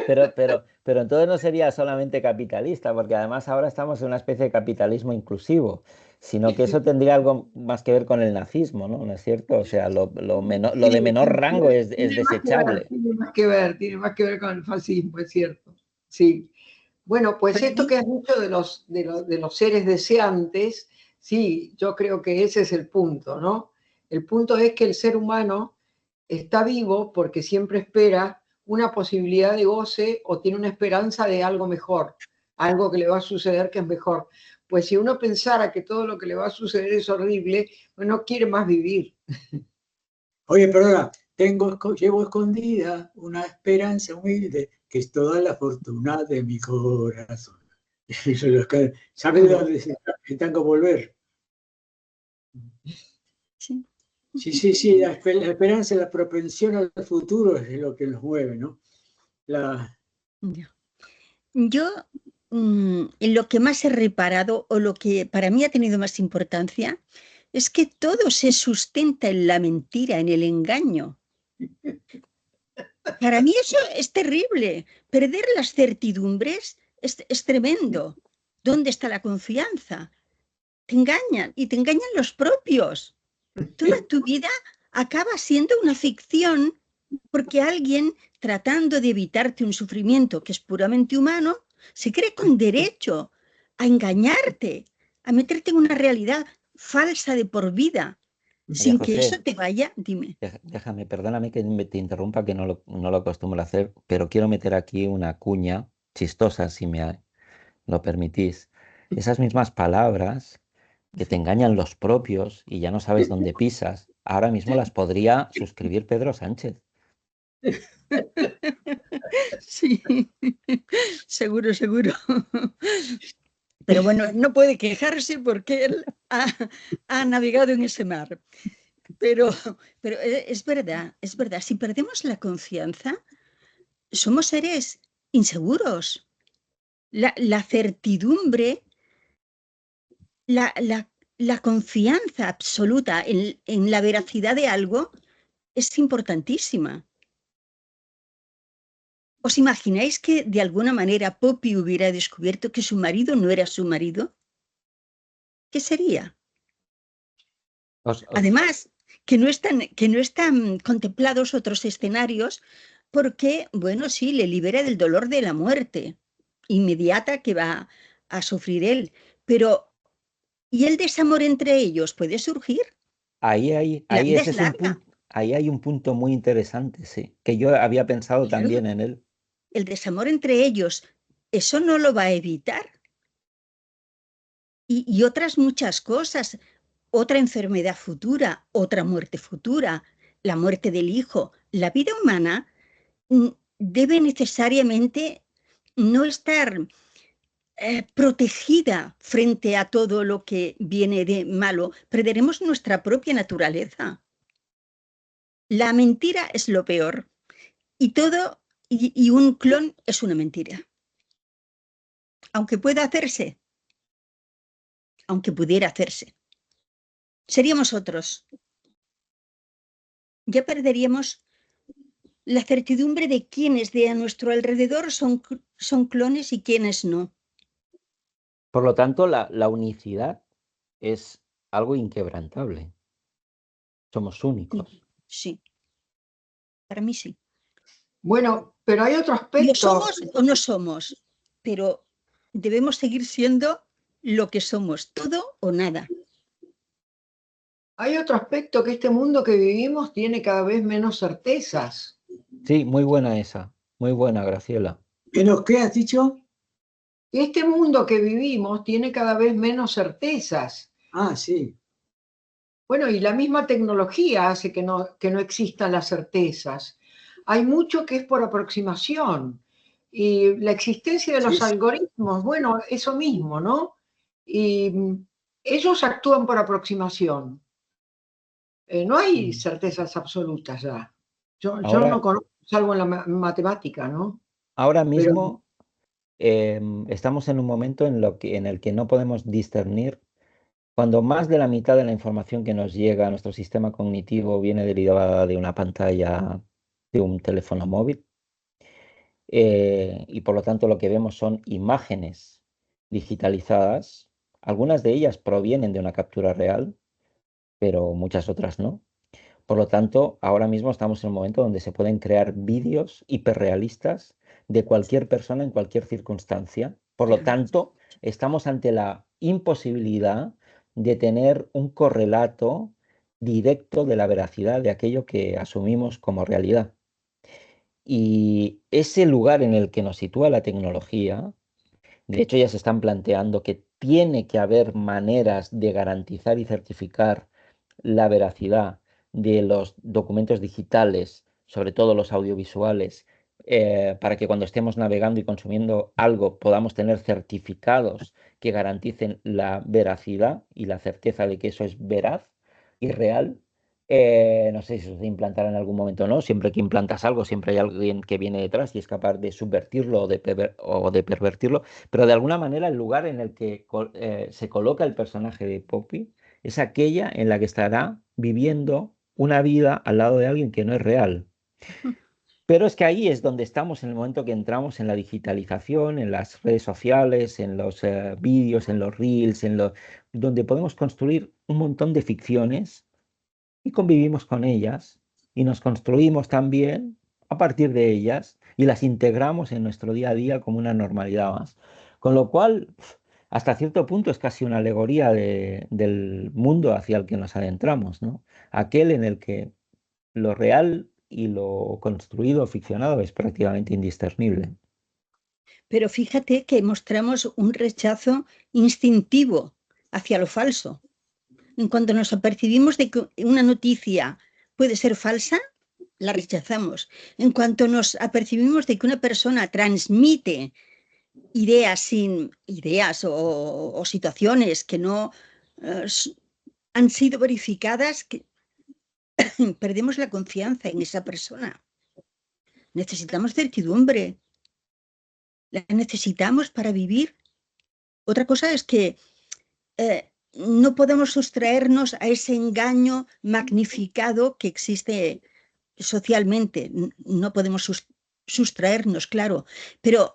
Pero entonces no sería solamente capitalista, porque además ahora estamos en una especie de capitalismo inclusivo, sino que eso tendría algo más que ver con el nazismo, ¿no? ¿No es cierto? O sea, lo de Sí, menor rango es tiene más que ver, desechable. tiene más que ver, tiene más que ver con el fascismo, es cierto. Sí. Bueno, pues Para esto mí, que has dicho de los seres deseantes, sí, yo creo que ese es el punto, ¿no? El punto es que el ser humano está vivo porque siempre espera una posibilidad de goce o tiene una esperanza de algo mejor, algo que le va a suceder que es mejor. Pues si uno pensara que todo lo que le va a suceder es horrible, pues no quiere más vivir. Oye, perdona, llevo escondida una esperanza humilde que es toda la fortuna de mi corazón. ¿Sabes de Claro. dónde se tango volver? sí. Sí, sí, sí, la esperanza, la propensión al futuro es lo que nos mueve, ¿no? La, Ya. Yo, en lo que más he reparado o lo que para mí ha tenido más importancia es que todo se sustenta en la mentira, en el engaño. Para mí eso es terrible. Perder las certidumbres es tremendo. ¿Dónde está la confianza? Te engañan y te engañan los propios. Toda tu vida acaba siendo una ficción porque alguien, tratando de evitarte un sufrimiento que es puramente humano, se cree con derecho a engañarte, a meterte en una realidad falsa de por vida, María sin que eso José, te vaya, dime. déjame, perdóname que te interrumpa, que no lo acostumbro a hacer, pero quiero meter aquí una cuña chistosa, si me lo permitís. Esas mismas palabras que te engañan los propios y ya no sabes dónde pisas, ahora mismo las podría suscribir Pedro Sánchez. Sí, seguro, seguro. Pero bueno, no puede quejarse porque él ha navegado en ese mar. Pero, pero es verdad, es verdad. Si perdemos la confianza, somos seres inseguros. La certidumbre, la, la- la confianza absoluta en la veracidad de algo es importantísima. ¿Os imagináis que de alguna manera Poppy hubiera descubierto que su marido no era su marido? ¿Qué sería? Os- os- Además, que no están contemplados otros escenarios porque, bueno, sí, le libera del dolor de la muerte inmediata que va a sufrir él, pero ¿y el desamor entre ellos puede surgir? Ahí, ahí, La ahí, vida ese es es un larga. punto. ahí hay un punto muy interesante, sí, que yo había pensado Claro, también en él. el desamor entre ellos, eso no lo va a evitar. Y otras muchas cosas, otra enfermedad futura, otra muerte futura, la muerte del hijo. La vida humana debe necesariamente no estar protegida frente a todo lo que viene de malo. Perderemos nuestra propia naturaleza. La mentira es lo peor. Y todo, y un clon es una mentira. Aunque pueda hacerse, aunque pudiera hacerse. Seríamos otros. Ya perderíamos la certidumbre de quiénes de a nuestro alrededor son clones y quiénes no. Por lo tanto, la unicidad es algo inquebrantable. Somos únicos. Sí, para mí sí. Bueno, pero hay otro Lo aspecto. somos o no somos, pero debemos seguir siendo lo que somos, todo o nada. Hay otro aspecto, que este mundo que vivimos tiene cada vez menos certezas. Sí, muy buena esa. Muy buena, Graciela. ¿Menos qué has dicho? Este mundo que vivimos tiene cada vez menos certezas. Ah, sí. Bueno, y la misma tecnología hace que no existan las certezas. Hay mucho que es por aproximación. Y la existencia de los Sí, sí. algoritmos, bueno, eso mismo, ¿no? Y ellos actúan por aproximación. No hay certezas absolutas ya. Yo no Ahora, conozco, salvo en la matemática, ¿no? ahora Pero mismo estamos en un momento en el que no podemos discernir cuando más de la mitad de la información que nos llega a nuestro sistema cognitivo viene derivada de una pantalla de un teléfono móvil. Y por lo tanto lo que vemos son imágenes digitalizadas. Algunas de ellas provienen de una captura real, pero muchas otras no. Por lo tanto, ahora mismo estamos en un momento donde se pueden crear vídeos hiperrealistas de cualquier persona en cualquier circunstancia. Por lo tanto, estamos ante la imposibilidad de tener un correlato directo de la veracidad de aquello que asumimos como realidad. Y ese lugar en el que nos sitúa la tecnología, de hecho ya se están planteando que tiene que haber maneras de garantizar y certificar la veracidad de los documentos digitales, sobre todo los audiovisuales, para que cuando estemos navegando y consumiendo algo podamos tener certificados que garanticen la veracidad y la certeza de que eso es veraz y real. No sé si se implantará en algún momento o no. Siempre que implantas algo, siempre hay alguien que viene detrás y es capaz de subvertirlo o de pervertirlo. Pero de alguna manera el lugar en el que se coloca el personaje de Poppy es aquella en la que estará viviendo una vida al lado de alguien que no es real. Pero es que ahí es donde estamos en el momento que entramos en la digitalización, en las redes sociales, en los vídeos, en los reels, donde podemos construir un montón de ficciones y convivimos con ellas y nos construimos también a partir de ellas y las integramos en nuestro día a día como una normalidad más. Con lo cual, hasta cierto punto es casi una alegoría del mundo hacia el que nos adentramos, ¿no? Aquel en el que lo real y lo construido o ficcionado es prácticamente indiscernible. Pero fíjate que mostramos un rechazo instintivo hacia lo falso. En cuanto nos apercibimos de que una noticia puede ser falsa, la rechazamos. En cuanto nos apercibimos de que una persona transmite ideas o situaciones que no han sido verificadas, perdemos la confianza en esa persona. Necesitamos certidumbre, la necesitamos para vivir. Otra cosa es que no podemos sustraernos a ese engaño magnificado que existe socialmente. No podemos sustraernos, claro, pero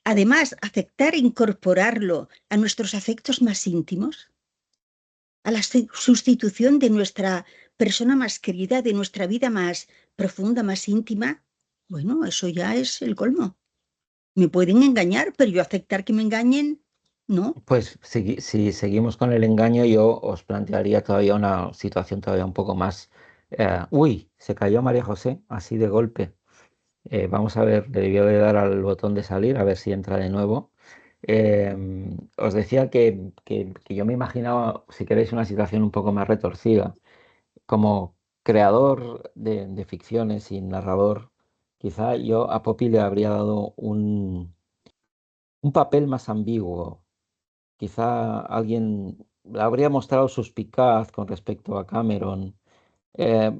además aceptar e incorporarlo a nuestros afectos más íntimos, a la sustitución de nuestra persona más querida, de nuestra vida más profunda, más íntima, bueno, eso ya es el colmo. Me pueden engañar, pero yo aceptar que me engañen, no. Pues si seguimos con el engaño, yo os plantearía todavía una situación todavía un poco más Uy, se cayó María José, así de golpe. Vamos a ver, le debió de dar al botón de salir, a ver si entra de nuevo. Os decía que yo me imaginaba, si queréis, una situación un poco más retorcida. Como creador de ficciones y narrador, quizá yo a Poppy le habría dado un papel más ambiguo. Quizá alguien le habría mostrado suspicaz con respecto a Cameron.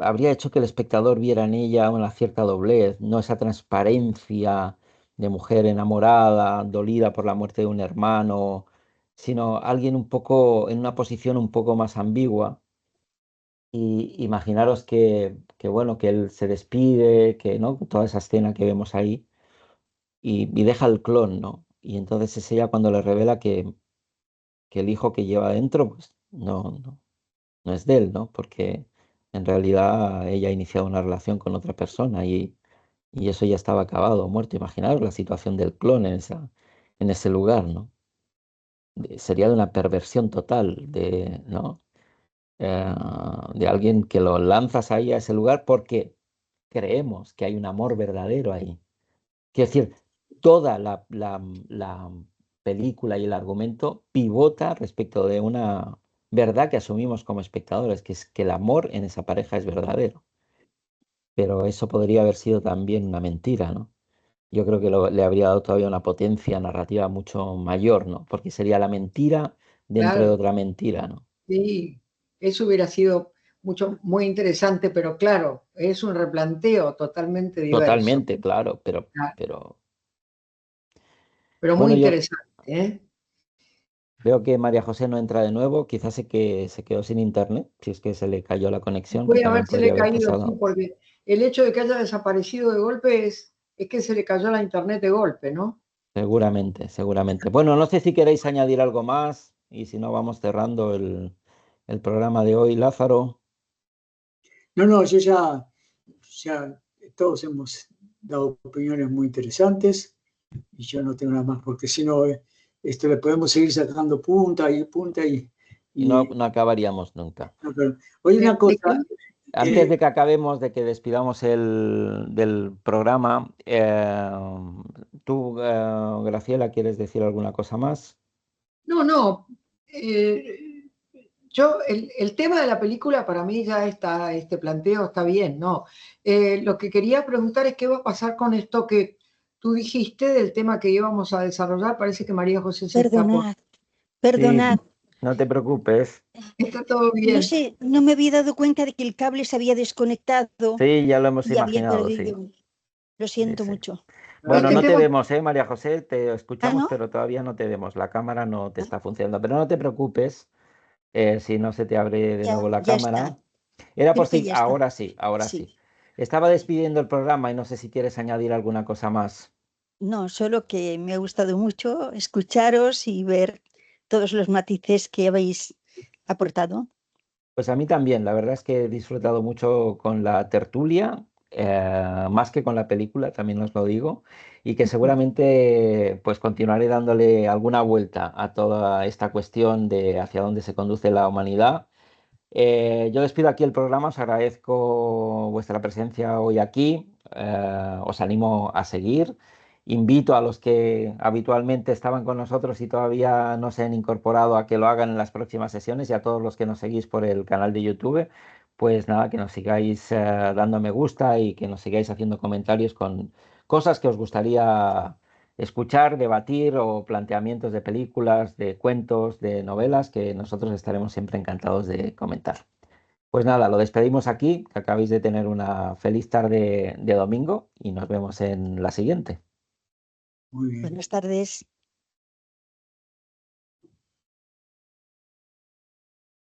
Habría hecho que el espectador viera en ella una cierta doblez, no esa transparencia de mujer enamorada, dolida por la muerte de un hermano, sino alguien un poco en una posición un poco más ambigua. Y imaginaros bueno, que él se despide, que no, toda esa escena que vemos ahí, y deja el clon, ¿no? Y entonces es ella cuando le revela que el hijo que lleva dentro, pues no es de él, ¿no? Porque en realidad ella ha iniciado una relación con otra persona y eso ya estaba acabado, muerto. Imaginaros la situación del clon en ese lugar, ¿no? Sería de una perversión total, ¿no? Eh, de alguien que lo lanzas ahí a ese lugar porque creemos que hay un amor verdadero ahí. Quiero decir, toda la película y el argumento pivota respecto de una verdad que asumimos como espectadores, que es que el amor en esa pareja es verdadero. Pero eso podría haber sido también una mentira, ¿no? Yo creo que le habría dado todavía una potencia narrativa mucho mayor, ¿no? Porque sería la mentira dentro de Claro, otra mentira, ¿no? sí, eso hubiera sido muy interesante, pero claro, es un replanteo totalmente diverso. Totalmente, claro, Ah, pero pero muy bueno, yo interesante, ¿eh? veo que María José no entra de nuevo, quizás se quedó sin internet, si es que se le cayó la conexión, que Puede también habérsele podría haber caído, sí, pasado. porque el hecho de que haya desaparecido de golpe es que se le cayó la internet de golpe, ¿no? Seguramente, seguramente. Bueno, no sé si queréis añadir algo más y si no vamos cerrando el programa de hoy, Lázaro. No, no, yo ya todos hemos dado opiniones muy interesantes y yo no tengo nada más, porque si no, esto le podemos seguir sacando punta Y no, y no acabaríamos nunca. no, pero, oye, una De qué? cosa, Antes de que acabemos, de que despidamos del programa, tú, Graciela, ¿quieres decir alguna cosa más? No, no. eh, el tema de la película para mí ya está, este planteo está bien, ¿no? Lo que quería preguntar es qué va a pasar con esto que tú dijiste del tema que íbamos a desarrollar. Parece que María José se está por... Perdonad, Sí, perdonad. no te preocupes. Está todo No bien. sé, no me había dado cuenta de que el cable se había desconectado Sí, ya lo hemos y había imaginado, sí. perdido. Lo Sí, siento sí. mucho. Bueno, El no te tema, vemos, María José, te Ah, escuchamos, ¿no? pero todavía no te vemos. La cámara no te Ah, está funcionando, pero no te preocupes si no se te abre de ya, nuevo la ya está. cámara. Era por Creo que si, ya está. ahora sí, ahora Sí. sí. Estaba despidiendo el programa y no sé si quieres añadir alguna cosa más. No, solo que me ha gustado mucho escucharos y ver todos los matices que habéis aportado. Pues a mí también, la verdad es que he disfrutado mucho con la tertulia, más que con la película, también os lo digo, y que seguramente pues continuaré dándole alguna vuelta a toda esta cuestión de hacia dónde se conduce la humanidad. Yo despido aquí el programa, os agradezco vuestra presencia hoy aquí, os animo a seguir, invito a los que habitualmente estaban con nosotros y todavía no se han incorporado a que lo hagan en las próximas sesiones y a todos los que nos seguís por el canal de YouTube, pues nada, que nos sigáis dando me gusta y que nos sigáis haciendo comentarios con cosas que os gustaría escuchar, debatir o planteamientos de películas, de cuentos, de novelas que nosotros estaremos siempre encantados de comentar. Pues nada, lo despedimos aquí, que acabéis de tener una feliz tarde de domingo y nos vemos en la siguiente. muy bien. Buenas tardes.